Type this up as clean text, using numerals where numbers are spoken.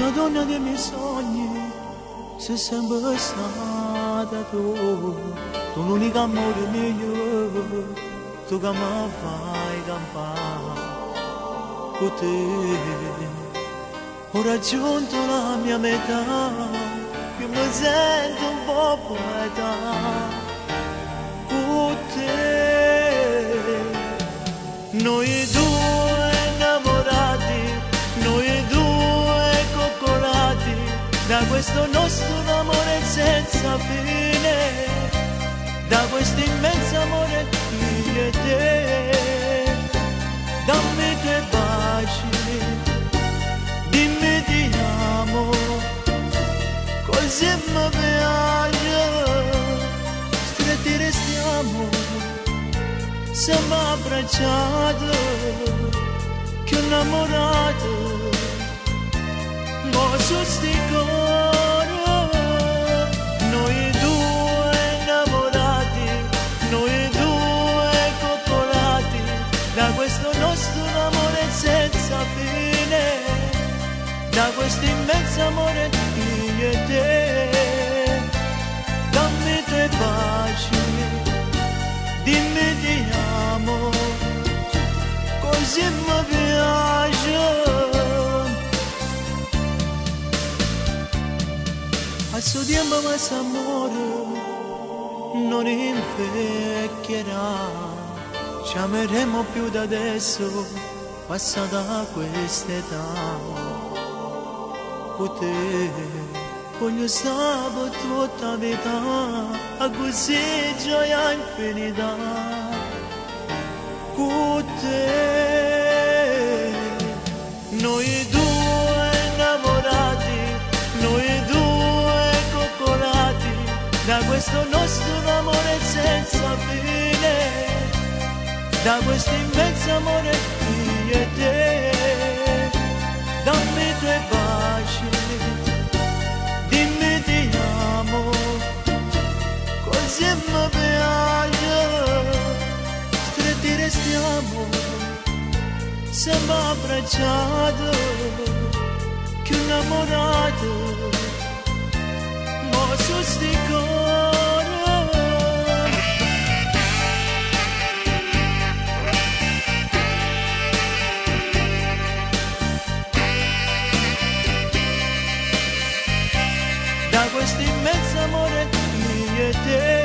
la donna dei miei sogni, sei sempre stata tu, tu l'unico amore mio, tu che mi fai campare con te. Ho raggiunto la mia metà, io mi sento un po' poeta con te. Noi due innamorati, noi due coccolati, da questo nostro amore senza fine, da questo immenso amore io e te. Dammi i tuoi baci, dimmi ti amo, così mi piace, stretti restiamo, siamo abbracciati, che innamorati, mo su sti coro, noi due innamorati, noi due coccolati, da questo nostro amore senza fine, da questo immenso amore io e te. Dammi i tuoi baci, dimmi ti amo, così mi piace. A suo tempo questo amore non invecchierà, ci ameremo più da adesso, passata quest'età. Con te voglio stare tutta la vita, a così gioia infinita. Con te, noi due innamorati, noi due coccolati, da questo nostro amore senza fine, da questo immenso amore io e te. Dammi i tuoi baci, dimmi ti amo, così mi piace, stretti restiamo, siamo abbracciati, che innamorati, mo su sti coro. Da questo immenso amore io e te.